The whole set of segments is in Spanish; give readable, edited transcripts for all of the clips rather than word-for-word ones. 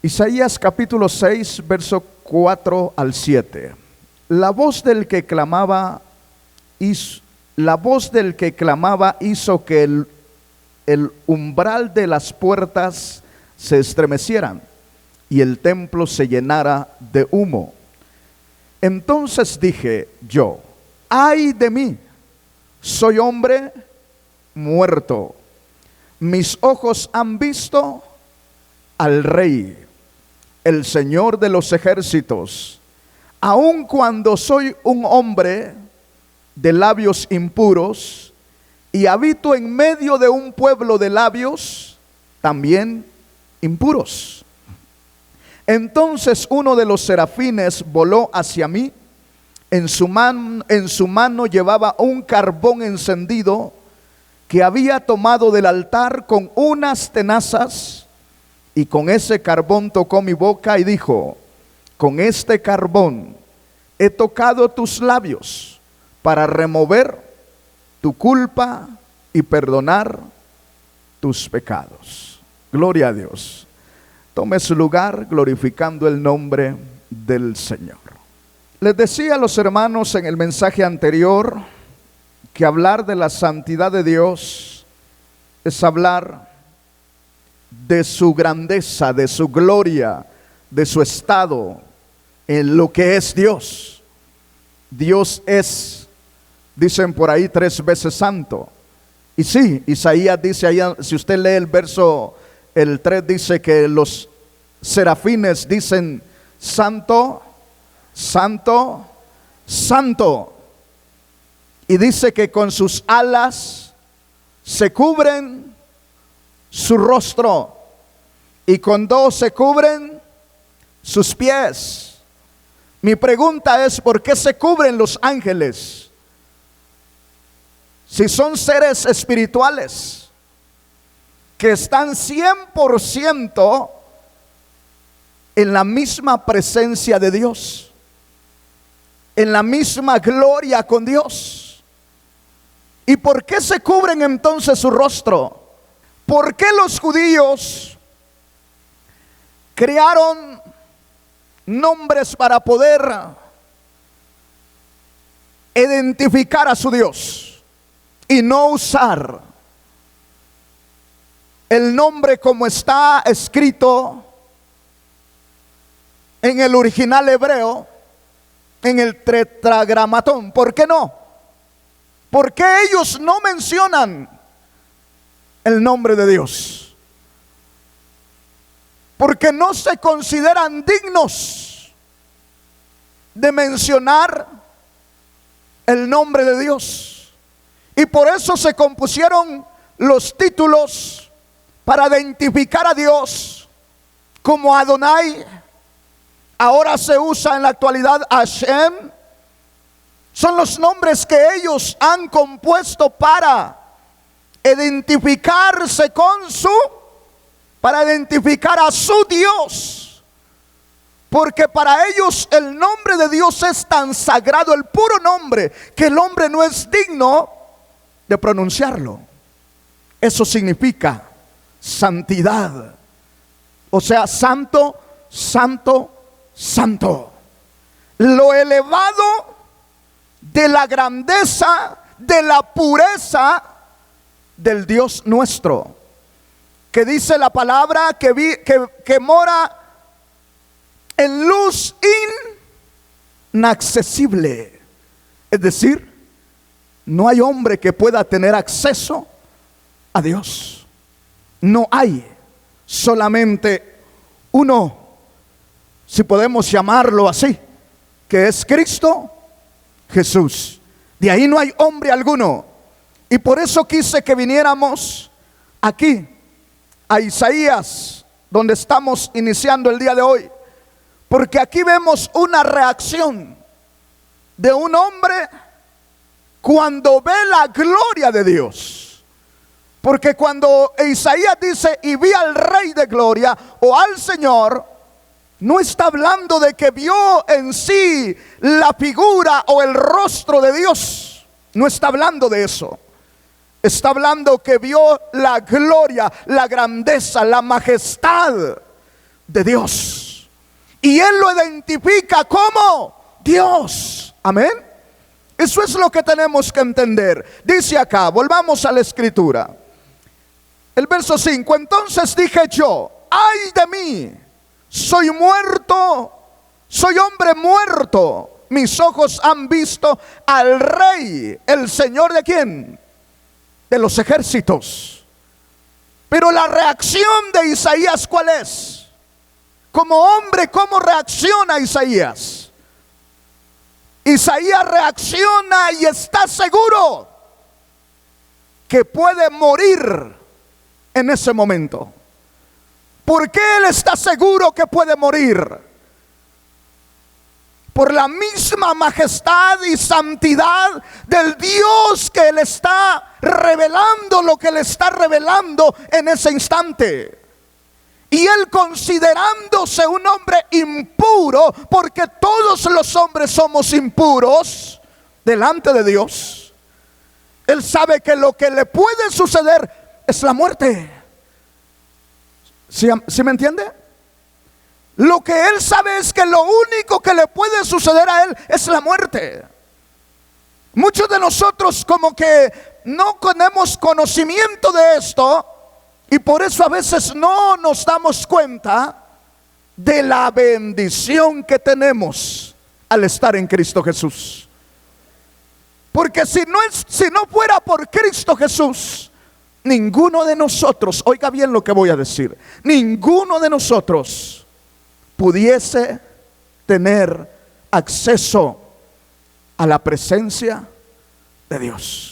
Isaías capítulo 6, verso 4 al 7. La voz del que clamaba hizo que el umbral de las puertas se estremecieran y el templo se llenara de humo. Entonces dije yo: ay de mí, soy hombre muerto. Mis ojos han visto al Rey, el Señor de los ejércitos. Aun cuando soy un hombre de labios impuros y habito en medio de un pueblo de labios también impuros. Entonces uno de los serafines voló hacia mí. En su mano llevaba un carbón encendido que había tomado del altar con unas tenazas, y con ese carbón tocó mi boca y dijo: con este carbón he tocado tus labios para remover tu culpa y perdonar tus pecados. Gloria a Dios. Tome su lugar glorificando el nombre del Señor. Les decía a los hermanos en el mensaje anterior que hablar de la santidad de Dios es hablar de su grandeza, de su gloria, de su estado en lo que es Dios. Dios es, dicen por ahí, 3 veces santo. Y sí, Isaías dice ahí, si usted lee el verso, el 3, dice que los serafines dicen: santo, santo, santo. Y dice que con sus alas se cubren su rostro, y con 2 se cubren sus pies. Mi pregunta es: ¿por qué se cubren los ángeles? Si son seres espirituales que están 100% en la misma presencia de Dios, en la misma gloria con Dios. ¿Y por qué se cubren entonces su rostro? ¿Por qué los judíos crearon nombres para poder identificar a su Dios y no usar el nombre como está escrito en el original hebreo, en el tetragramatón? ¿Por qué no? ¿Por qué ellos no mencionan el nombre de Dios? Porque no se consideran dignos de mencionar el nombre de Dios. Y por eso se compusieron los títulos para identificar a Dios como Adonai. Ahora se usa en la actualidad Hashem. Son los nombres que ellos han compuesto para identificarse para identificar a su Dios. Porque para ellos el nombre de Dios es tan sagrado, el puro nombre, que el hombre no es digno de pronunciarlo. Eso significa santidad. O sea, santo, santo, santo. Lo elevado de la grandeza, de la pureza del Dios nuestro, que dice la palabra que mora en luz inaccesible. Es decir, no hay hombre que pueda tener acceso a Dios. No hay. Solamente uno, si podemos llamarlo así, que es Cristo Jesús. De ahí no hay hombre alguno. Y por eso quise que viniéramos aquí a Isaías, donde estamos iniciando el día de hoy, porque aquí vemos una reacción de un hombre cuando ve la gloria de Dios. Porque cuando Isaías dice: y vi al Rey de gloria, o al Señor, no está hablando de que vio en sí la figura o el rostro de Dios. No está hablando de eso. Está hablando que vio la gloria, la grandeza, la majestad de Dios. Y Él lo identifica como Dios. Amén. Eso es lo que tenemos que entender. Dice acá, volvamos a la escritura. El verso 5, entonces dije yo, ay de mí, soy muerto, soy hombre muerto. Mis ojos han visto al Rey, el Señor de ¿quién? De los ejércitos. Pero la reacción de Isaías, ¿cuál es? Como hombre, ¿cómo reacciona Isaías? Isaías reacciona y está seguro que puede morir en ese momento. ¿Por qué él está seguro que puede morir? Por la misma majestad y santidad del Dios que le está revelando lo que le está revelando en ese instante. Y él, considerándose un hombre impuro, porque todos los hombres somos impuros delante de Dios, él sabe que lo que le puede suceder es la muerte. ¿Sí me entiende? Lo que él sabe es que lo único que le puede suceder a él es la muerte. Muchos de nosotros como que no tenemos conocimiento de esto, y por eso a veces no nos damos cuenta de la bendición que tenemos al estar en Cristo Jesús. Porque si no fuera por Cristo Jesús, ninguno de nosotros, oiga bien lo que voy a decir, ninguno de nosotros pudiese tener acceso a la presencia de Dios.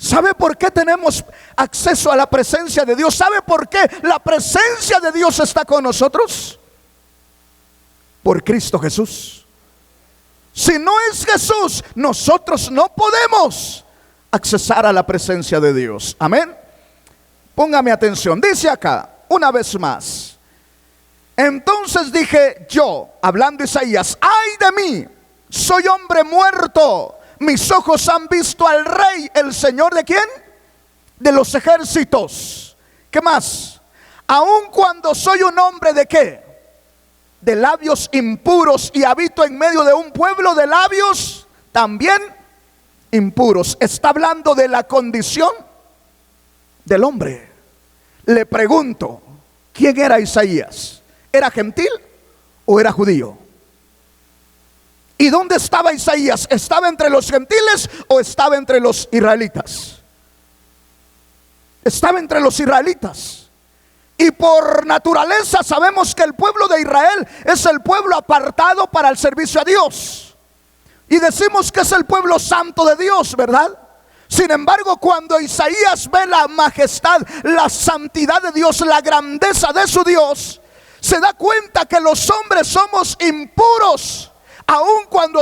¿Sabe por qué tenemos acceso a la presencia de Dios? ¿Sabe por qué la presencia de Dios está con nosotros? Por Cristo Jesús. Si no es Jesús, nosotros no podemos accesar a la presencia de Dios. Amén. Póngame atención. Dice acá, una vez más. Entonces dije yo, hablando Isaías, ay de mí, soy hombre muerto. Mis ojos han visto al Rey, el Señor de ¿quién? De los ejércitos. ¿Qué más? Aun cuando soy un hombre de ¿qué? De labios impuros y habito en medio de un pueblo de labios también impuros. Está hablando de la condición del hombre. Le pregunto, ¿quién era Isaías? ¿Era gentil o era judío? ¿Y dónde estaba Isaías? ¿Estaba entre los gentiles o estaba entre los israelitas? Estaba entre los israelitas. Y por naturaleza sabemos que el pueblo de Israel es el pueblo apartado para el servicio a Dios. Y decimos que es el pueblo santo de Dios, ¿verdad? Sin embargo, cuando Isaías ve la majestad, la santidad de Dios, la grandeza de su Dios, se da cuenta que los hombres somos impuros. Aun cuando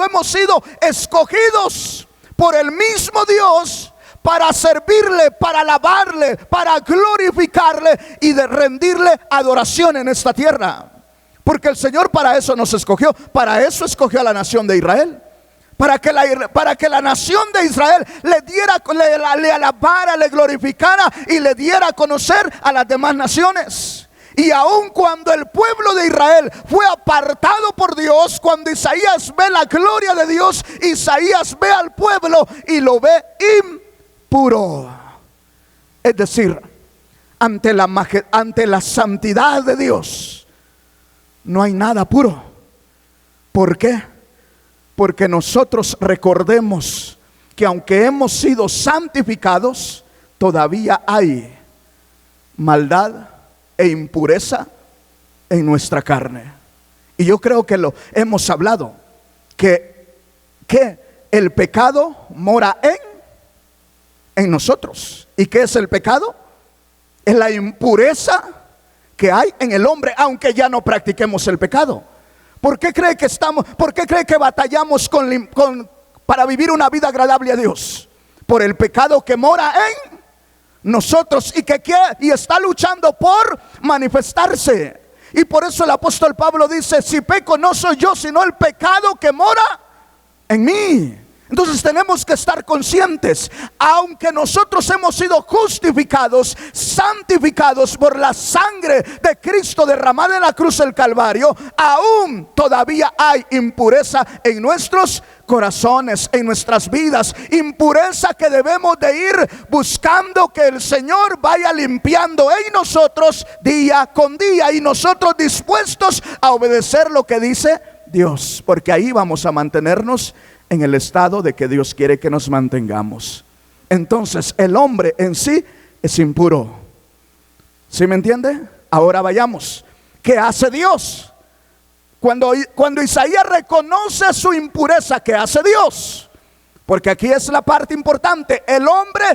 hemos sido escogidos por el mismo Dios para servirle, para alabarle, para glorificarle y de rendirle adoración en esta tierra. Porque el Señor para eso nos escogió, para eso escogió a la nación de Israel. Para que la nación de Israel le alabara, le glorificara y le diera a conocer a las demás naciones. Y aun cuando el pueblo de Israel fue apartado por Dios, cuando Isaías ve la gloria de Dios, Isaías ve al pueblo y lo ve impuro. Es decir, ante la santidad de Dios no hay nada puro. ¿Por qué? Porque nosotros recordemos que aunque hemos sido santificados, todavía hay maldad e impureza en nuestra carne. Y yo creo que lo hemos hablado, que el pecado mora en nosotros. ¿Y qué es el pecado? Es la impureza que hay en el hombre, aunque ya no practiquemos el pecado. ¿Por qué cree que batallamos para vivir una vida agradable a Dios? Por el pecado que mora en nosotros y está luchando por manifestarse. Y por eso el apóstol Pablo dice: si peco no soy yo, sino el pecado que mora en mí. Entonces tenemos que estar conscientes, aunque nosotros hemos sido justificados, santificados por la sangre de Cristo derramada en la cruz del Calvario, aún todavía hay impureza en nuestros corazones, en nuestras vidas, impureza que debemos de ir buscando que el Señor vaya limpiando en nosotros día con día, y nosotros dispuestos a obedecer lo que dice Dios, porque ahí vamos a mantenernos en el estado de que Dios quiere que nos mantengamos. Entonces el hombre en sí es impuro. ¿Sí me entiende? Ahora vayamos. ¿Qué hace Dios? Cuando Isaías reconoce su impureza, ¿qué hace Dios? Porque aquí es la parte importante: el hombre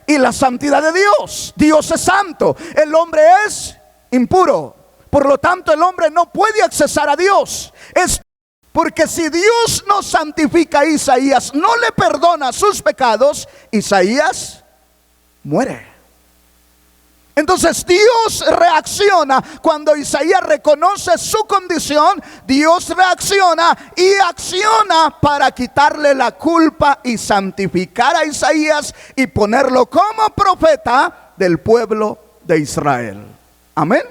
y la santidad de Dios. Dios es santo, el hombre es impuro. Por lo tanto, el hombre no puede accesar a Dios. Porque si Dios no santifica a Isaías, no le perdona sus pecados, Isaías muere. Entonces Dios reacciona cuando Isaías reconoce su condición. Dios reacciona y acciona para quitarle la culpa y santificar a Isaías y ponerlo como profeta del pueblo de Israel. Amén.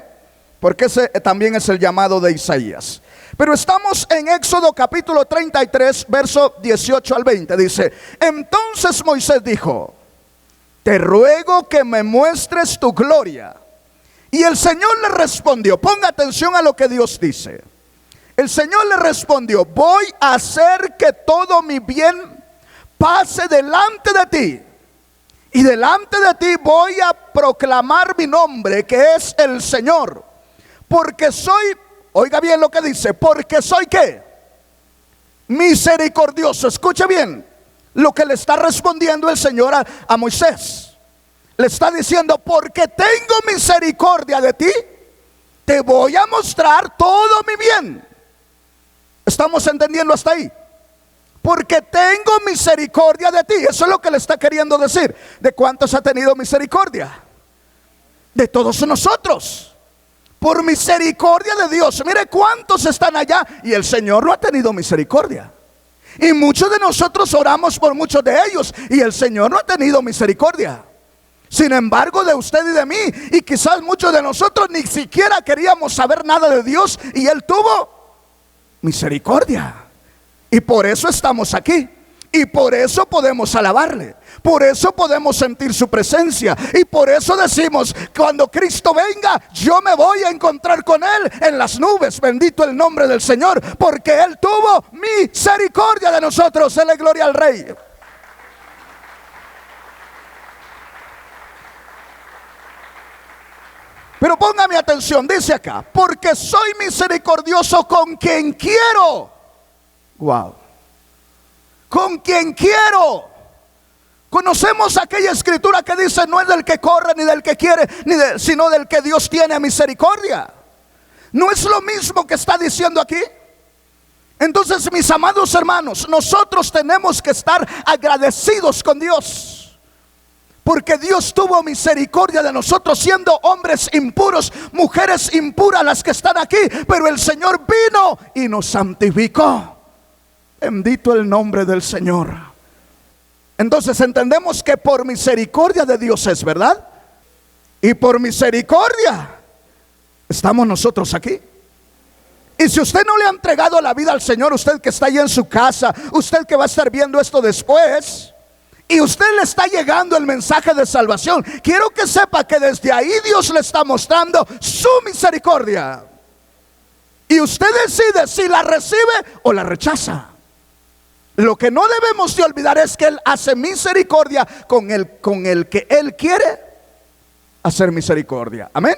Porque ese también es el llamado de Isaías. Pero estamos en Éxodo capítulo 33, verso 18 al 20. Dice: entonces Moisés dijo: te ruego que me muestres tu gloria. Y el Señor le respondió, ponga atención a lo que Dios dice. El Señor le respondió: voy a hacer que todo mi bien pase delante de ti, y delante de ti voy a proclamar mi nombre, que es el Señor. Porque soy, oiga bien lo que dice, porque soy ¿qué? Misericordioso. Escuche bien lo que le está respondiendo el Señor a Moisés. Le está diciendo: porque tengo misericordia de ti, te voy a mostrar todo mi bien. ¿Estamos entendiendo hasta ahí? Porque tengo misericordia de ti. Eso es lo que le está queriendo decir. ¿De cuántos ha tenido misericordia? De todos nosotros. Por misericordia de Dios. Mire cuántos están allá y el Señor no ha tenido misericordia. Y muchos de nosotros oramos por muchos de ellos y el Señor no ha tenido misericordia. Sin embargo, de usted y de mí, y quizás muchos de nosotros ni siquiera queríamos saber nada de Dios, y Él tuvo misericordia. Y por eso estamos aquí. Y por eso podemos alabarle. Por eso podemos sentir su presencia. Y por eso decimos: cuando Cristo venga, yo me voy a encontrar con Él en las nubes. Bendito el nombre del Señor, porque Él tuvo misericordia de nosotros. Dele gloria al Rey. Pero póngame atención, dice acá: porque soy misericordioso con quien quiero. Wow. Con quien quiero. Conocemos aquella escritura que dice: no es del que corre ni del que quiere, sino del que Dios tiene misericordia. ¿No es lo mismo que está diciendo aquí? Entonces, mis amados hermanos, nosotros tenemos que estar agradecidos con Dios, porque Dios tuvo misericordia de nosotros, siendo hombres impuros, mujeres impuras las que están aquí, pero el Señor vino y nos santificó. Bendito el nombre del Señor. Entonces entendemos que por misericordia de Dios es, ¿verdad? Y por misericordia estamos nosotros aquí. Y si usted no le ha entregado la vida al Señor, usted que está ahí en su casa, usted que va a estar viendo esto después, y usted le está llegando el mensaje de salvación, quiero que sepa que desde ahí Dios le está mostrando su misericordia. Y usted decide si la recibe o la rechaza. Lo que no debemos de olvidar es que Él hace misericordia con el que Él quiere hacer misericordia. Amén.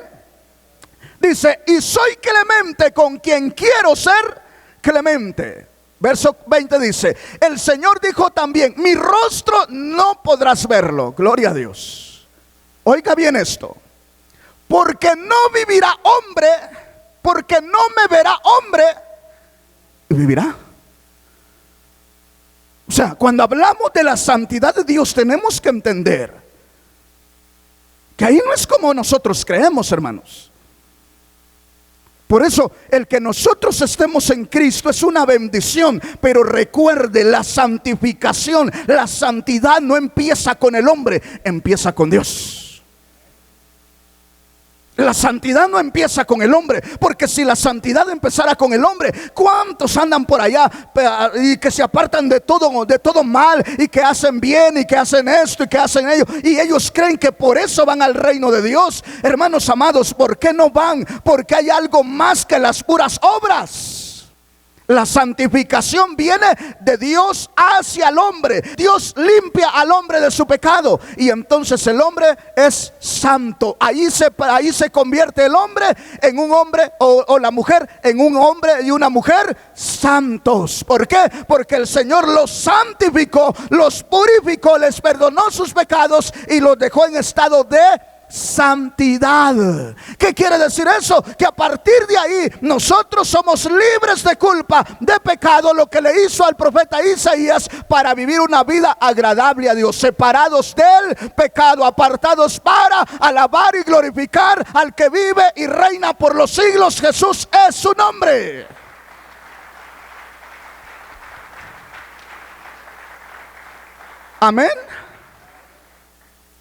Dice: y soy clemente con quien quiero ser clemente. Verso 20 dice: el Señor dijo también: mi rostro no podrás verlo. Gloria a Dios. Oiga bien esto: porque no vivirá hombre, porque no me verá hombre y vivirá. O sea, cuando hablamos de la santidad de Dios, tenemos que entender que ahí no es como nosotros creemos, hermanos. Por eso el que nosotros estemos en Cristo es una bendición. Pero recuerde, la santificación, la santidad no empieza con el hombre, empieza con Dios. La santidad no empieza con el hombre, porque si la santidad empezara con el hombre, ¿cuántos andan por allá y que se apartan de todo mal, y que hacen bien, y que hacen esto y que hacen ello, y ellos creen que por eso van al reino de Dios? Hermanos amados, ¿por qué no van? Porque hay algo más que las puras obras. La santificación viene de Dios hacia el hombre. Dios limpia al hombre de su pecado, y entonces el hombre es santo. Ahí se convierte el hombre en un hombre, o la mujer en un hombre y una mujer santos. ¿Por qué? Porque el Señor los santificó, los purificó, les perdonó sus pecados y los dejó en estado de santidad. ¿Qué quiere decir eso? Que a partir de ahí nosotros somos libres de culpa, de pecado, lo que le hizo al profeta Isaías, para vivir una vida agradable a Dios, separados del pecado, apartados para alabar y glorificar al que vive y reina por los siglos. Jesús es su nombre. Amén.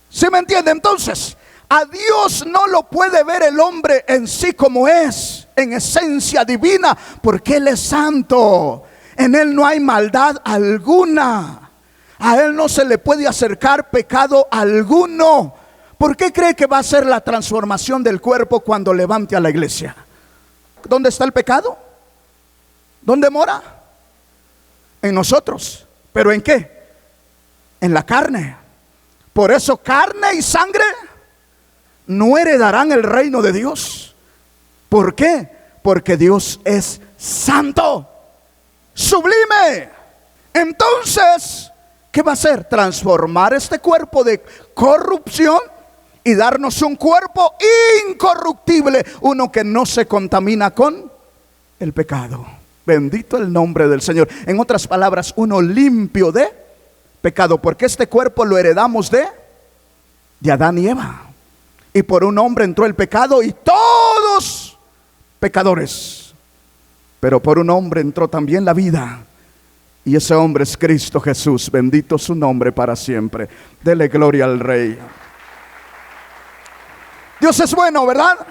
¿Sí me entiende? Entonces, a Dios no lo puede ver el hombre en sí como es, en esencia divina, porque Él es santo. En Él no hay maldad alguna. A Él no se le puede acercar pecado alguno. ¿Por qué cree que va a ser la transformación del cuerpo cuando levante a la iglesia? ¿Dónde está el pecado? ¿Dónde mora? En nosotros. ¿Pero en qué? En la carne. Por eso carne y sangre no heredarán el reino de Dios. ¿Por qué? Porque Dios es santo, sublime. Entonces, ¿qué va a hacer? Transformar este cuerpo de corrupción y darnos un cuerpo incorruptible, uno que no se contamina con el pecado. Bendito el nombre del Señor. En otras palabras, uno limpio de pecado, porque este cuerpo lo heredamos de Adán y Eva. Y por un hombre entró el pecado, y todos pecadores. Pero por un hombre entró también la vida, y ese hombre es Cristo Jesús. Bendito su nombre para siempre. Dele gloria al Rey. Dios es bueno, ¿verdad?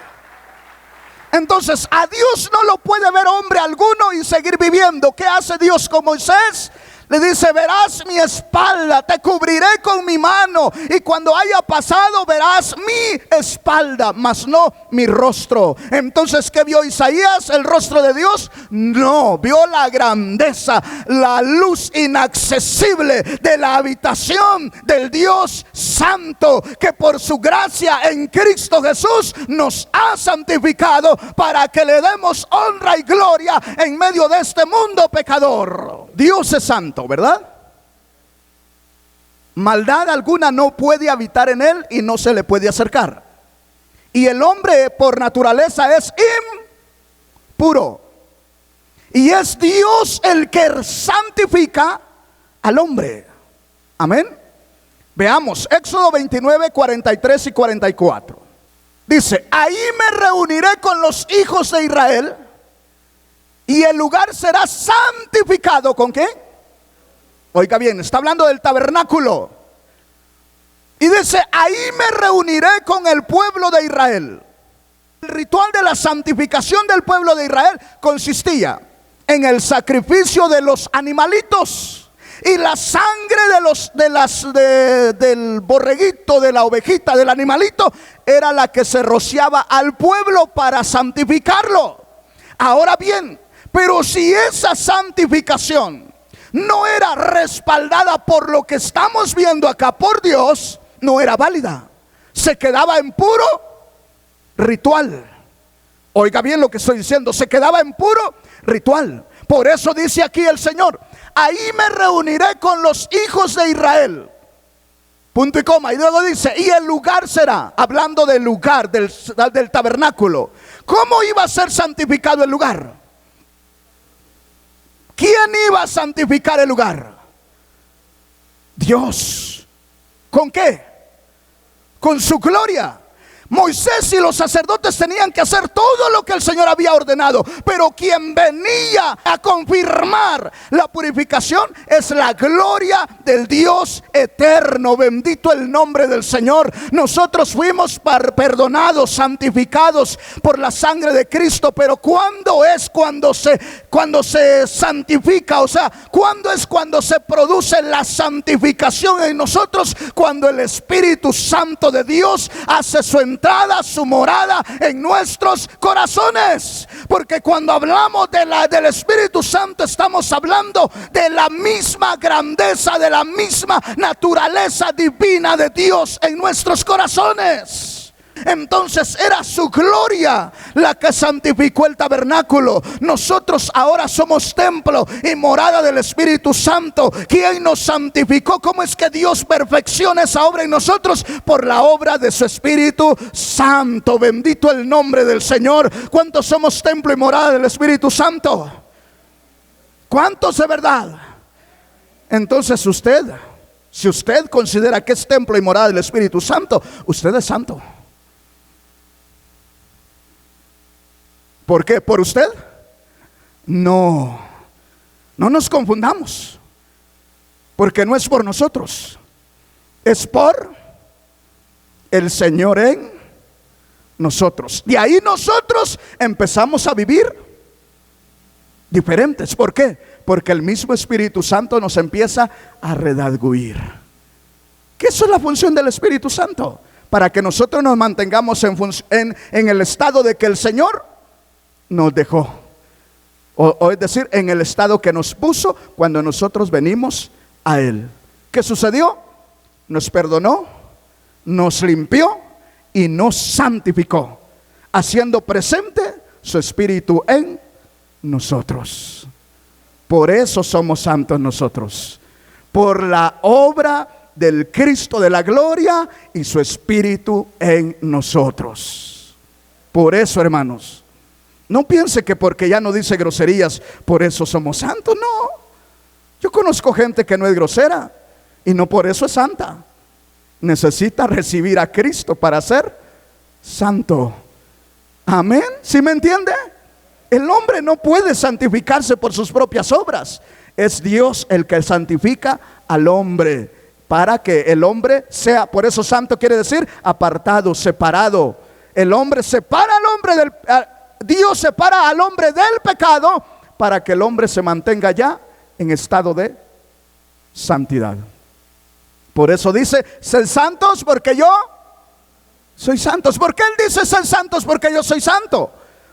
Entonces a Dios no lo puede ver hombre alguno y seguir viviendo. ¿Qué hace Dios con Moisés? Le dice: verás mi espalda, te cubriré con mi mano, y cuando haya pasado verás mi espalda, mas no mi rostro. Entonces, ¿qué vio Isaías? ¿El rostro de Dios? No, vio la grandeza, la luz inaccesible de la habitación del Dios santo, que por su gracia en Cristo Jesús nos ha santificado para que le demos honra y gloria en medio de este mundo pecador. Dios es santo, ¿verdad? Maldad alguna no puede habitar en él y no se le puede acercar. Y el hombre por naturaleza es impuro. Y es Dios el que santifica al hombre. Amén. Veamos Éxodo 29, 43 y 44. Dice: ahí me reuniré con los hijos de Israel, y el lugar será santificado. ¿Con qué? Oiga bien, está hablando del tabernáculo. Y dice: ahí me reuniré con el pueblo de Israel. El ritual de la santificación del pueblo de Israel consistía en el sacrificio de los animalitos, y la sangre del borreguito, de la ovejita, del animalito, era la que se rociaba al pueblo para santificarlo. Ahora bien, pero si esa santificación no era respaldada por lo que estamos viendo acá, por Dios, no era válida. Se quedaba en puro ritual. Oiga bien lo que estoy diciendo, se quedaba en puro ritual. Por eso dice aquí el Señor: ahí me reuniré con los hijos de Israel. Punto y coma. Y luego dice: y el lugar será, hablando del lugar, del tabernáculo. ¿Cómo iba a ser santificado el lugar? ¿Quién iba a santificar el lugar? Dios. ¿Con qué? Con su gloria. Moisés y los sacerdotes tenían que hacer todo lo que el Señor había ordenado, pero quien venía a confirmar la purificación es la gloria del Dios eterno. Bendito el nombre del Señor. Nosotros fuimos perdonados, santificados por la sangre de Cristo, pero ¿cuándo es cuando se santifica? O sea, ¿cuándo es cuando se produce la santificación en nosotros? Cuando el Espíritu Santo de Dios hace su entrada, su morada en nuestros corazones. Porque cuando hablamos del Espíritu Santo, estamos hablando de la misma grandeza, de la misma naturaleza divina de Dios en nuestros corazones. Entonces era su gloria la que santificó el tabernáculo. Nosotros ahora somos templo y morada del Espíritu Santo. ¿Quién nos santificó? ¿Cómo es que Dios perfecciona esa obra en nosotros? Por la obra de su Espíritu Santo. Bendito el nombre del Señor. ¿Cuántos somos templo y morada del Espíritu Santo? ¿Cuántos de verdad? Entonces si usted considera que es templo y morada del Espíritu Santo, usted es santo. ¿Por qué? ¿Por usted? No nos confundamos, porque no es por nosotros, es por el Señor en nosotros. De ahí nosotros empezamos a vivir diferentes. ¿Por qué? Porque el mismo Espíritu Santo nos empieza a redarguir. ¿Qué es la función del Espíritu Santo? Para que nosotros nos mantengamos en el estado de que el Señor nos dejó, o es decir, en el estado que nos puso cuando nosotros venimos a Él. ¿Qué sucedió? Nos perdonó, nos limpió y nos santificó, haciendo presente su Espíritu en nosotros. Por eso somos santos nosotros, por la obra del Cristo de la gloria y su Espíritu en nosotros. Por eso, hermanos, no piense que porque ya no dice groserías, por eso somos santos. No, yo conozco gente que no es grosera y no por eso es santa. Necesita recibir a Cristo para ser santo. Amén, ¿sí me entiende? El hombre no puede santificarse por sus propias obras. Es Dios el que santifica al hombre, para que el hombre sea, por eso santo quiere decir apartado, separado. El hombre separa al hombre Dios separa al hombre del pecado para que el hombre se mantenga ya en estado de santidad. Por eso dice, sed santos porque yo soy santos. ¿Por qué Él dice sed santos porque yo soy santo?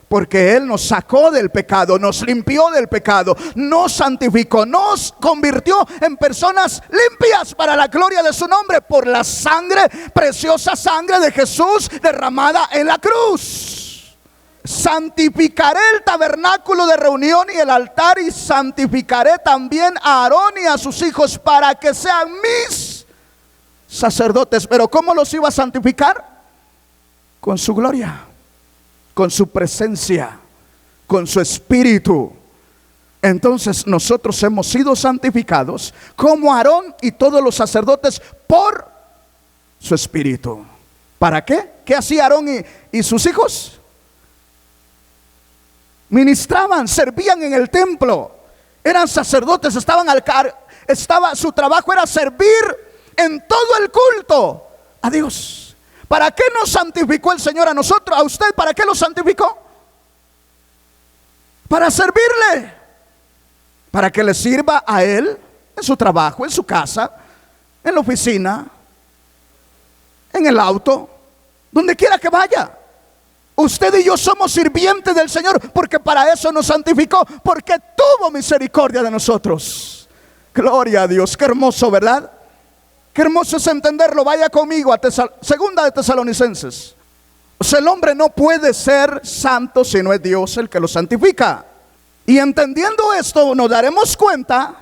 Porque Él nos sacó del pecado, nos limpió del pecado, nos santificó, nos convirtió en personas limpias para la gloria de su nombre por la sangre, preciosa sangre de Jesús derramada en la cruz. Santificaré el tabernáculo de reunión y el altar, y santificaré también a Aarón y a sus hijos para que sean mis sacerdotes. Pero ¿cómo los iba a santificar? Con su gloria, con su presencia, con su espíritu. Entonces nosotros hemos sido santificados como Aarón y todos los sacerdotes por su espíritu. ¿Para qué? ¿Qué hacía Aarón y sus hijos? Ministraban, servían en el templo, eran sacerdotes, su trabajo era servir en todo el culto a Dios. ¿Para qué nos santificó el Señor a nosotros, a usted? ¿Para qué lo santificó? Para servirle, para que le sirva a Él en su trabajo, en su casa, en la oficina, en el auto, donde quiera que vaya. Usted y yo somos sirvientes del Señor porque para eso nos santificó, porque tuvo misericordia de nosotros. Gloria a Dios, qué hermoso, ¿verdad? Qué hermoso es entenderlo. Vaya conmigo a Segunda de Tesalonicenses. O sea, el hombre no puede ser santo si no es Dios el que lo santifica. Y entendiendo esto, nos daremos cuenta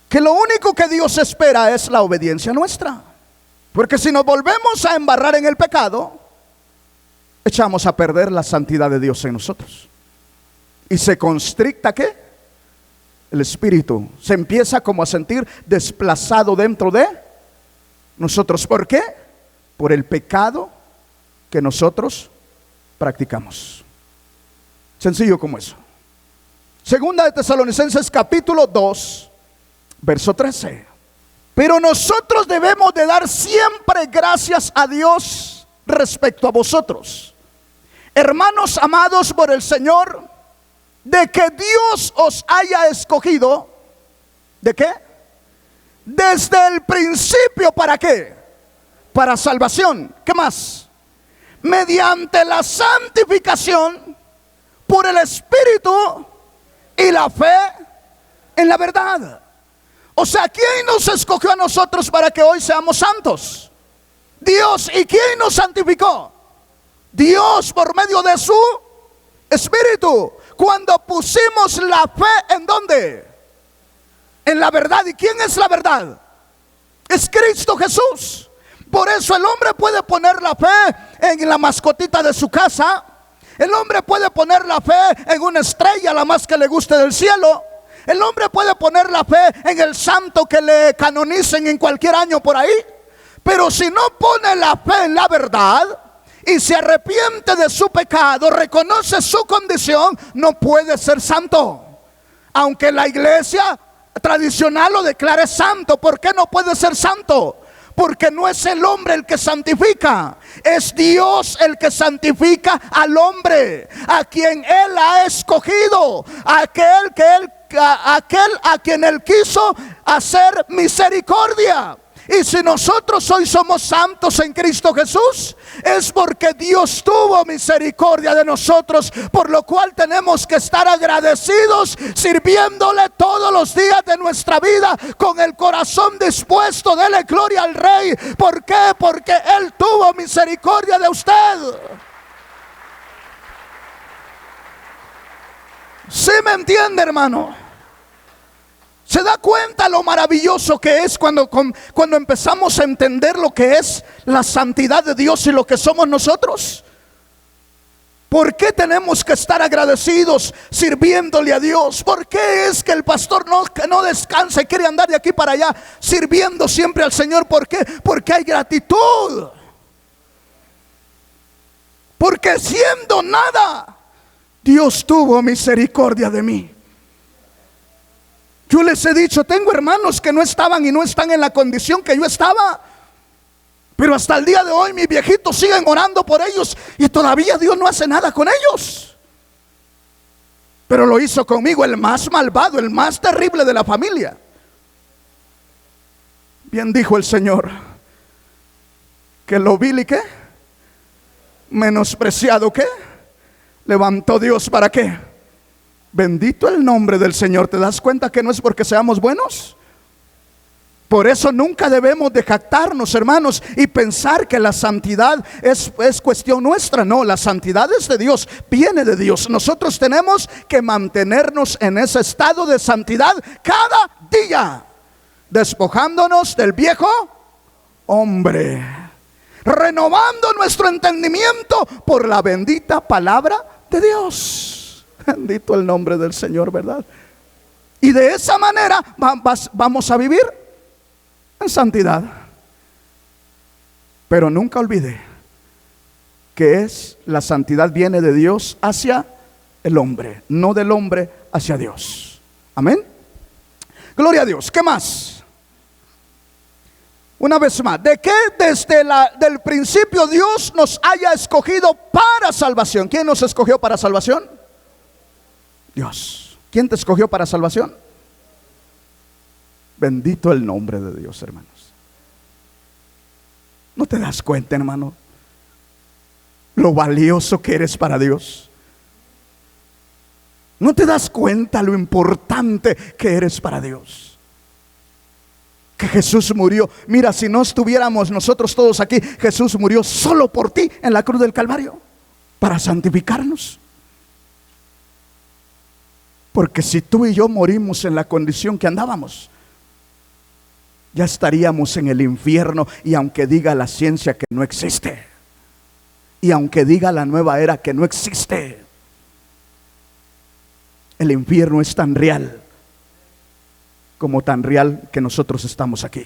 que lo único que Dios espera es la obediencia nuestra. Porque si nos volvemos a embarrar en el pecado, echamos a perder la santidad de Dios en nosotros. Y se constricta, ¿qué? El espíritu. Se empieza como a sentir desplazado dentro de nosotros. ¿Por qué? por el pecado que nosotros practicamos. Sencillo como eso. Segunda de Tesalonicenses capítulo 2, verso 13. Pero nosotros debemos de dar siempre gracias a Dios respecto a vosotros, hermanos amados por el Señor, de que Dios os haya escogido. ¿De qué? Desde el principio, ¿para qué? Para salvación. ¿Qué más? Mediante la santificación por el Espíritu y la fe en la verdad. O sea, ¿quién nos escogió a nosotros para que hoy seamos santos? Dios. ¿Y quién nos santificó? Dios, por medio de su Espíritu. Cuando pusimos la fe, ¿en dónde? En la verdad. ¿Y quién es la verdad? Es Cristo Jesús. Por eso el hombre puede poner la fe en la mascotita de su casa. El hombre puede poner la fe en una estrella, la más que le guste del cielo. El hombre puede poner la fe en el santo que le canonicen en cualquier año por ahí. Pero si no pone la fe en la verdad y se arrepiente de su pecado, reconoce su condición, no puede ser santo. Aunque la iglesia tradicional lo declare santo, ¿por qué no puede ser santo? Porque no es el hombre el que santifica, es Dios el que santifica al hombre, a quien Él ha escogido, aquel a quien Él quiso hacer misericordia. Y si nosotros hoy somos santos en Cristo Jesús, es porque Dios tuvo misericordia de nosotros, por lo cual tenemos que estar agradecidos, sirviéndole todos los días de nuestra vida con el corazón dispuesto. Dele gloria al Rey. ¿Por qué? Porque Él tuvo misericordia de usted. ¿Sí me entiende, hermano? ¿Se da cuenta lo maravilloso que es cuando empezamos a entender lo que es la santidad de Dios y lo que somos nosotros? ¿Por qué tenemos que estar agradecidos sirviéndole a Dios? ¿Por qué es que el pastor no descansa y quiere andar de aquí para allá sirviendo siempre al Señor? ¿Por qué? Porque hay gratitud. Porque siendo nada, Dios tuvo misericordia de mí. Yo les he dicho, tengo hermanos que no estaban y no están en la condición que yo estaba, pero hasta el día de hoy mis viejitos siguen orando por ellos y todavía Dios no hace nada con ellos. Pero lo hizo conmigo, el más malvado, el más terrible de la familia. Bien dijo el Señor, que lo vil y qué, menospreciado qué, levantó Dios para qué. Bendito el nombre del Señor. ¿Te das cuenta que no es porque seamos buenos? Por eso nunca debemos de jactarnos, hermanos, y pensar que la santidad es cuestión nuestra. No, la santidad es de Dios, viene de Dios. Nosotros tenemos que mantenernos en ese estado de santidad cada día, despojándonos del viejo hombre, renovando nuestro entendimiento por la bendita palabra de Dios. Bendito el nombre del Señor, ¿verdad? Y de esa manera vamos a vivir en santidad. Pero nunca olvide que la santidad viene de Dios hacia el hombre, no del hombre hacia Dios. Amén. Gloria a Dios. ¿Qué más? Una vez más, de que desde del principio Dios nos haya escogido para salvación. ¿Quién nos escogió para salvación? Dios. ¿Quién te escogió para salvación? Bendito el nombre de Dios, hermanos. ¿No te das cuenta, hermano, lo valioso que eres para Dios? ¿No te das cuenta lo importante que eres para Dios? Que Jesús murió. Mira, si no estuviéramos nosotros todos aquí, Jesús murió solo por ti en la cruz del Calvario, para santificarnos. Porque si tú y yo morimos en la condición que andábamos, ya estaríamos en el infierno. Y aunque diga la ciencia que no existe, y aunque diga la nueva era que no existe, el infierno es tan real como tan real que nosotros estamos aquí.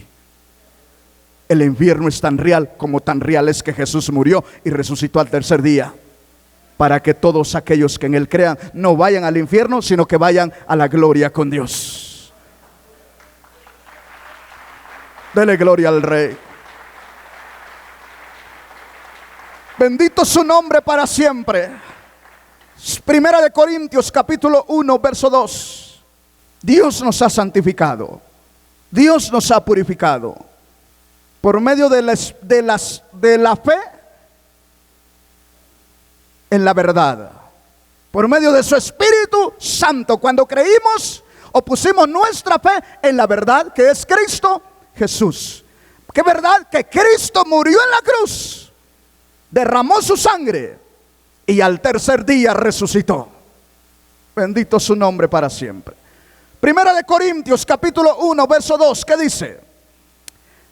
El infierno es tan real como tan real es que Jesús murió y resucitó al tercer día, para que todos aquellos que en Él crean no vayan al infierno, sino que vayan a la gloria con Dios. Dele gloria al Rey. Bendito su nombre para siempre. Primera de Corintios capítulo 1 verso 2. Dios nos ha santificado, Dios nos ha purificado por medio de la fe en la verdad, por medio de su Espíritu Santo. Cuando creímos o pusimos nuestra fe en la verdad que es Cristo Jesús. ¿Qué verdad? Que Cristo murió en la cruz, derramó su sangre y al tercer día resucitó. Bendito su nombre para siempre. Primera de Corintios capítulo 1 verso 2, ¿qué dice?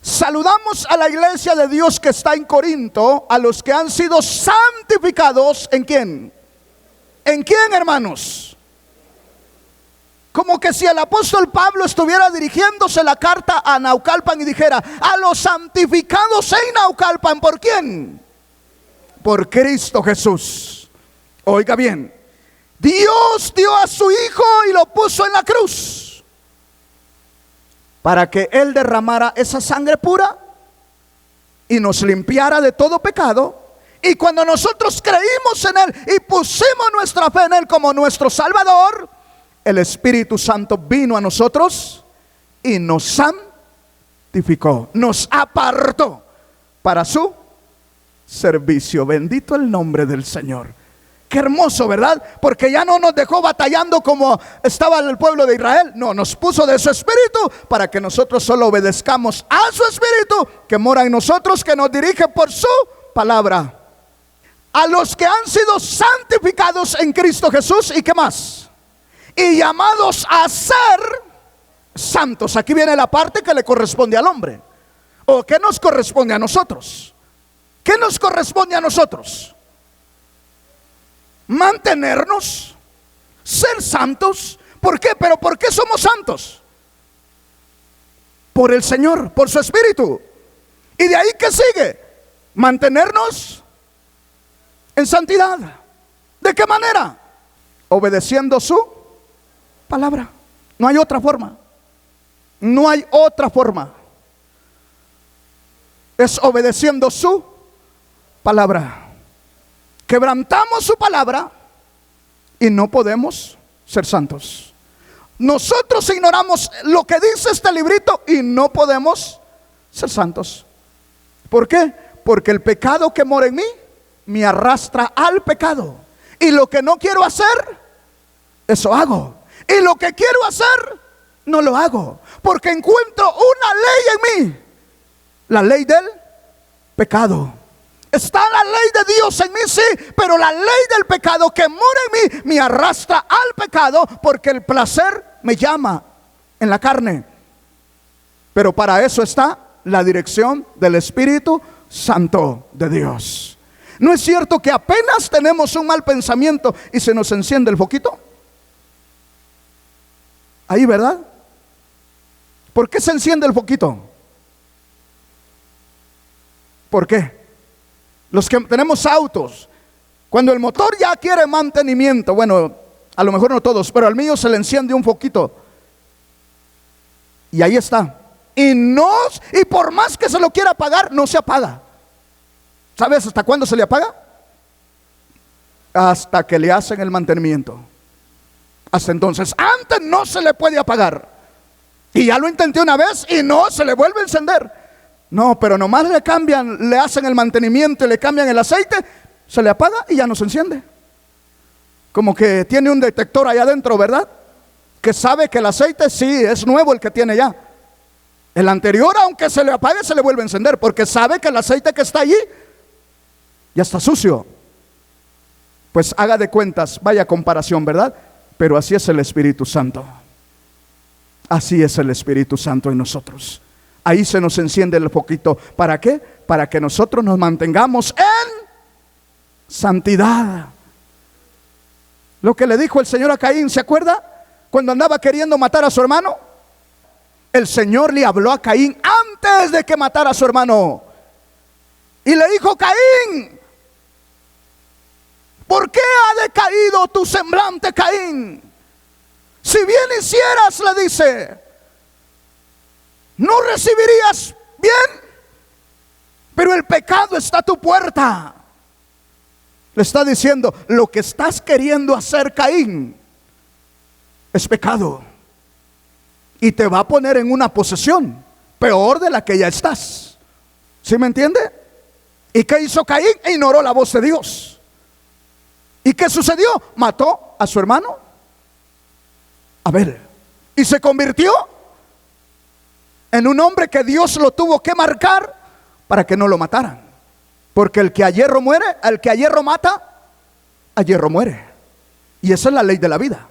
Saludamos a la iglesia de Dios que está en Corinto, a los que han sido santificados. ¿En quién? ¿En quién, hermanos? Como que si el apóstol Pablo estuviera dirigiéndose la carta a Naucalpan y dijera: a los santificados en Naucalpan. ¿Por quién? Por Cristo Jesús. Oiga bien, Dios dio a su Hijo y lo puso en la cruz para que Él derramara esa sangre pura y nos limpiara de todo pecado. Y cuando nosotros creímos en Él y pusimos nuestra fe en Él como nuestro Salvador, el Espíritu Santo vino a nosotros y nos santificó, nos apartó para su servicio. Bendito el nombre del Señor. Qué hermoso, ¿verdad? Porque ya no nos dejó batallando como estaba el pueblo de Israel. No, nos puso de su Espíritu para que nosotros solo obedezcamos a su Espíritu que mora en nosotros, que nos dirige por su palabra. A los que han sido santificados en Cristo Jesús. ¿Y qué más? Y llamados a ser santos. Aquí viene la parte que le corresponde al hombre. ¿O qué nos corresponde a nosotros? ¿Qué nos corresponde a nosotros? Mantenernos, ser santos. ¿Por qué? ¿Pero por qué somos santos? Por el Señor, por su Espíritu. ¿Y de ahí qué sigue? Mantenernos en santidad. ¿De qué manera? Obedeciendo su palabra. No hay otra forma. No hay otra forma. Es obedeciendo su palabra. Quebrantamos su palabra y no podemos ser santos. Nosotros ignoramos lo que dice este librito y no podemos ser santos. ¿Por qué? Porque el pecado que mora en mí me arrastra al pecado. Y lo que no quiero hacer, eso hago. Y lo que quiero hacer, no lo hago. Porque encuentro una ley en mí. La ley del pecado. Está la ley de Dios en mí, sí, pero la ley del pecado que mora en mí me arrastra al pecado, porque el placer me llama en la carne. Pero para eso está la dirección del Espíritu Santo de Dios. ¿No es cierto que apenas tenemos un mal pensamiento y se nos enciende el foquito? Ahí, ¿verdad? ¿Por qué se enciende el foquito? ¿Por qué? Los que tenemos autos, cuando el motor ya quiere mantenimiento, bueno, a lo mejor no todos, pero al mío se le enciende un foquito. Y ahí está. Y por más que se lo quiera apagar, no se apaga. ¿Sabes hasta cuándo se le apaga? Hasta que le hacen el mantenimiento. Hasta entonces, antes no se le puede apagar. Y ya lo intenté una vez y no se le vuelve a encender. No, pero nomás le cambian, le hacen el mantenimiento y le cambian el aceite, se le apaga y ya no se enciende. Como que tiene un detector allá adentro, ¿verdad? Que sabe que el aceite sí es nuevo el que tiene ya. El anterior, aunque se le apague, se le vuelve a encender, porque sabe que el aceite que está allí ya está sucio. Pues haga de cuentas, vaya comparación, ¿verdad? Pero así es el Espíritu Santo. Así es el Espíritu Santo en nosotros. Ahí se nos enciende el foquito. ¿Para qué? Para que nosotros nos mantengamos en santidad. Lo que le dijo el Señor a Caín, ¿se acuerda? Cuando andaba queriendo matar a su hermano, el Señor le habló a Caín antes de que matara a su hermano. Y le dijo: Caín, ¿por qué ha decaído tu semblante, Caín? Si bien hicieras, le dice, no recibirías bien, pero el pecado está a tu puerta. Le está diciendo: lo que estás queriendo hacer, Caín, es pecado, y te va a poner en una posesión peor de la que ya estás. ¿Sí me entiende? ¿Y qué hizo Caín? Ignoró la voz de Dios. ¿Y qué sucedió? Mató a su hermano Abel, y se convirtió en un hombre que Dios lo tuvo que marcar para que no lo mataran. Porque el que a hierro muere, el que a hierro mata, a hierro muere. Y esa es la ley de la vida.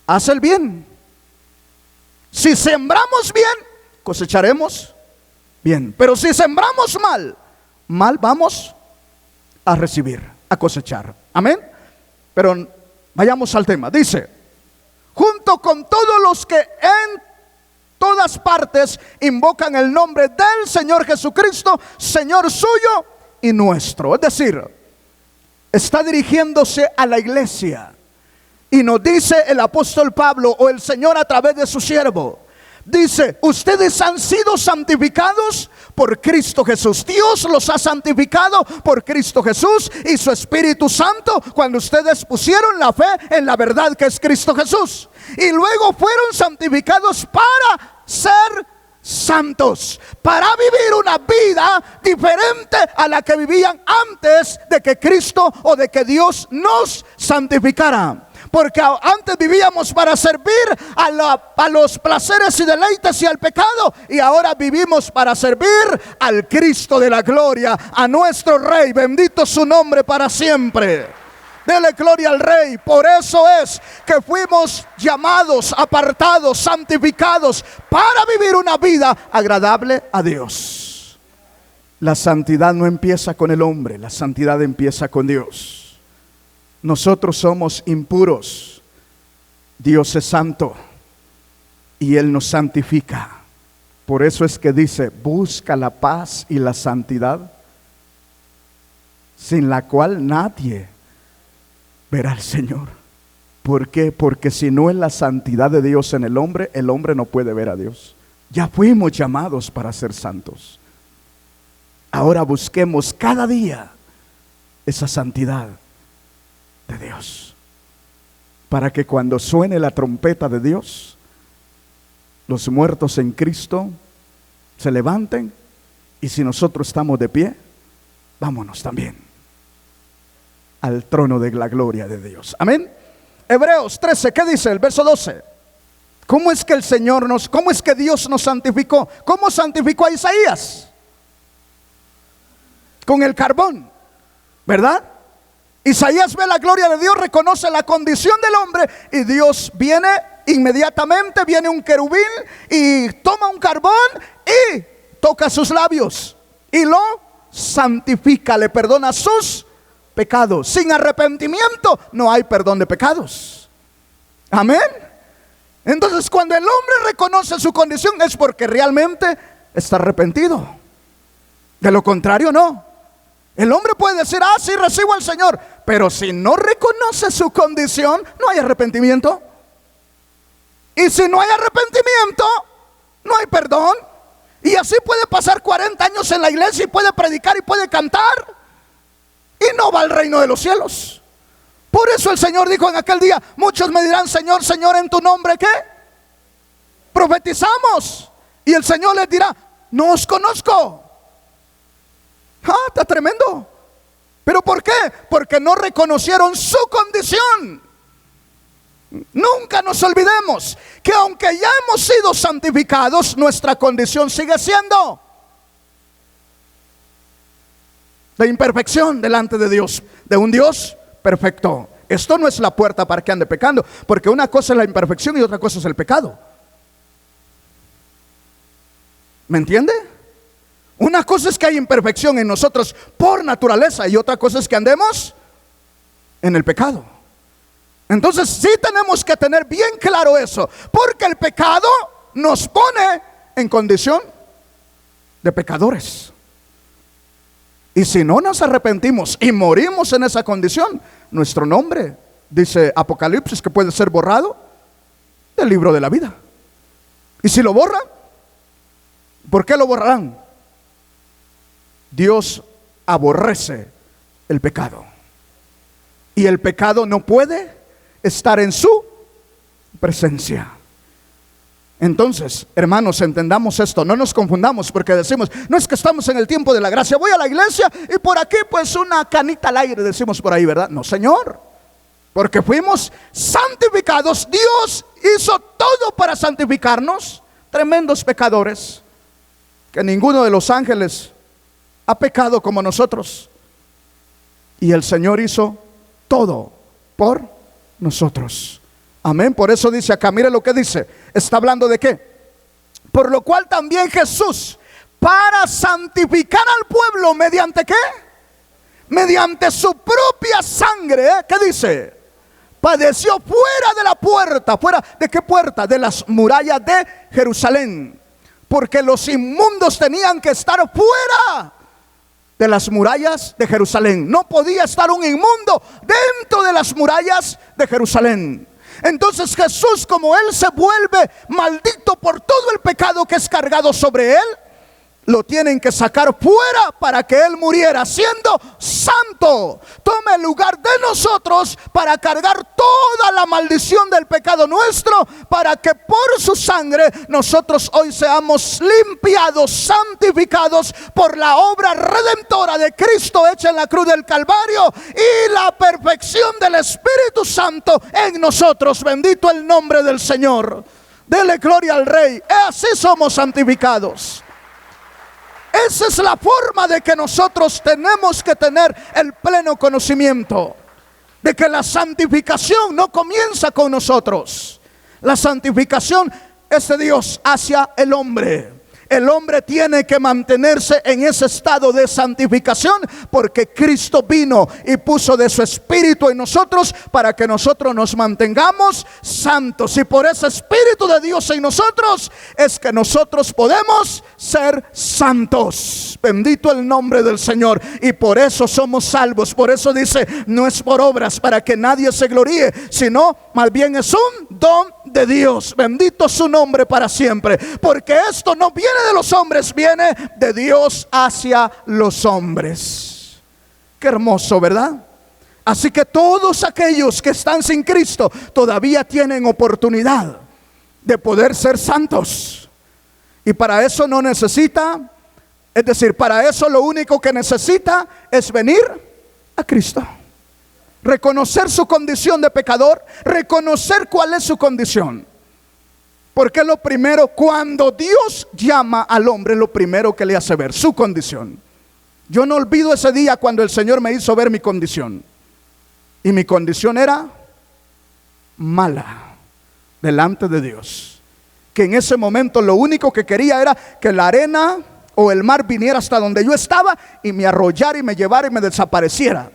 Haz el bien. Si sembramos bien, cosecharemos bien. Pero si sembramos mal, mal vamos a recibir, a cosechar. Amén. Pero vayamos al tema. Dice: junto con todos los que en todas partes invocan el nombre del Señor Jesucristo, Señor suyo y nuestro. Es decir, está dirigiéndose a la iglesia. Y nos dice el apóstol Pablo, o el Señor a través de su siervo, dice: ustedes han sido santificados por Cristo Jesús. Dios los ha santificado por Cristo Jesús y su Espíritu Santo, cuando ustedes pusieron la fe en la verdad que es Cristo Jesús. Y luego fueron santificados para ser santos, para vivir una vida diferente a la que vivían antes de que Cristo o de que Dios nos santificara. Porque antes vivíamos para servir a los placeres y deleites y al pecado, y ahora vivimos para servir al Cristo de la gloria, a nuestro Rey. Bendito su nombre para siempre. Dele gloria al Rey. Por eso es que fuimos llamados, apartados, santificados para vivir una vida agradable a Dios. La santidad no empieza con el hombre, la santidad empieza con Dios. Nosotros somos impuros, Dios es santo y Él nos santifica. Por eso es que dice: busca la paz y la santidad, sin la cual nadie verá al Señor. ¿Por qué? Porque si no es la santidad de Dios en el hombre no puede ver a Dios. Ya fuimos llamados para ser santos. Ahora busquemos cada día esa santidad de Dios, para que cuando suene la trompeta de Dios, los muertos en Cristo se levanten, y si nosotros estamos de pie, vámonos también al trono de la gloria de Dios. Amén. Hebreos 13, ¿qué dice el verso 12? ¿Cómo es que cómo es que Dios nos santificó? ¿Cómo santificó a Isaías? Con el carbón, ¿verdad? Isaías ve la gloria de Dios, reconoce la condición del hombre, y Dios viene inmediatamente, viene un querubín y toma un carbón y toca sus labios y lo santifica, le perdona sus pecados. Sin arrepentimiento no hay perdón de pecados. Amén. Entonces, cuando el hombre reconoce su condición, es porque realmente está arrepentido. De lo contrario, no. El hombre puede decir: ah, sí, recibo al Señor, pero si no reconoce su condición, no hay arrepentimiento. Y si no hay arrepentimiento, no hay perdón. Y así puede pasar 40 años en la iglesia y puede predicar y puede cantar, y no va al reino de los cielos. Por eso el Señor dijo en aquel día: muchos me dirán: Señor, Señor, en tu nombre, ¿qué? Profetizamos. Y el Señor les dirá: no os conozco. Ah, está tremendo. ¿Pero por qué? Porque no reconocieron su condición. Nunca nos olvidemos que aunque ya hemos sido santificados, nuestra condición sigue siendo de imperfección delante de Dios, de un Dios perfecto. Esto no es la puerta para que ande pecando, porque una cosa es la imperfección y otra cosa es el pecado. ¿Me entiende? Una cosa es que hay imperfección en nosotros por naturaleza, y otra cosa es que andemos en el pecado. Entonces sí tenemos que tener bien claro eso, porque el pecado nos pone en condición de pecadores. Y si no nos arrepentimos y morimos en esa condición, nuestro nombre, dice Apocalipsis, que puede ser borrado del libro de la vida. Y si lo borran, ¿por qué lo borrarán? Dios aborrece el pecado. Y el pecado no puede estar en su presencia. Entonces, hermanos, entendamos esto, no nos confundamos, porque decimos, no es que estamos en el tiempo de la gracia, voy a la iglesia y por aquí pues una canita al aire, decimos por ahí, ¿verdad? No, Señor, porque fuimos santificados. Dios hizo todo para santificarnos. Tremendos pecadores, que ninguno de los ángeles ha pecado como nosotros, y el Señor hizo todo por nosotros. Amén. Por eso dice acá, mire lo que dice. Está hablando de qué. Por lo cual también Jesús, para santificar al pueblo, ¿mediante qué? Mediante su propia sangre, ¿qué dice? Padeció fuera de la puerta. ¿Fuera de qué puerta? De las murallas de Jerusalén. Porque los inmundos tenían que estar fuera de las murallas de Jerusalén. No podía estar un inmundo dentro de las murallas de Jerusalén. Entonces Jesús, como Él se vuelve maldito por todo el pecado que es cargado sobre Él, lo tienen que sacar fuera para que Él muriera siendo santo. Tome el lugar de nosotros para cargar toda la maldición del pecado nuestro, para que por su sangre nosotros hoy seamos limpiados, santificados por la obra redentora de Cristo hecha en la cruz del Calvario y la perfección del Espíritu Santo en nosotros. Bendito el nombre del Señor. Dele gloria al Rey. Así somos santificados. Esa es la forma de que nosotros tenemos que tener el pleno conocimiento de que la santificación no comienza con nosotros. La santificación es de Dios hacia el hombre. El hombre tiene que mantenerse en ese estado de santificación, porque Cristo vino y puso de su Espíritu en nosotros para que nosotros nos mantengamos santos. Y por ese Espíritu de Dios en nosotros es que nosotros podemos ser santos. Bendito el nombre del Señor. Y por eso somos salvos. Por eso dice, no es por obras para que nadie se gloríe, sino más bien es un don de Dios. Bendito su nombre para siempre. Porque esto no viene de los hombres, viene de Dios hacia los hombres. Qué hermoso, ¿verdad? Así que todos aquellos que están sin Cristo todavía tienen oportunidad de poder ser santos. Y para eso no necesita, es decir, para eso lo único que necesita es venir a Cristo. Reconocer su condición de pecador, reconocer cuál es su condición. Porque lo primero, cuando Dios llama al hombre, lo primero que le hace ver, su condición. Yo no olvido ese día cuando el Señor me hizo ver mi condición. Y mi condición era mala delante de Dios. Que en ese momento lo único que quería era que la arena o el mar viniera hasta donde yo estaba y me arrollara y me llevara y me desapareciera.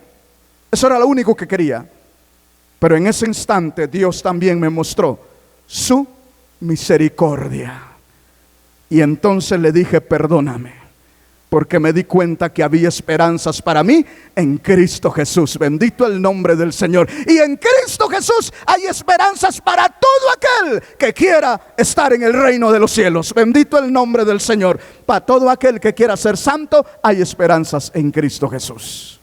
Eso era lo único que quería. Pero en ese instante Dios también me mostró su misericordia. Y entonces le dije, perdóname, porque me di cuenta que había esperanzas para mí en Cristo Jesús. Bendito el nombre del Señor. Y en Cristo Jesús hay esperanzas para todo aquel que quiera estar en el reino de los cielos. Bendito el nombre del Señor. Para todo aquel que quiera ser santo hay esperanzas en Cristo Jesús.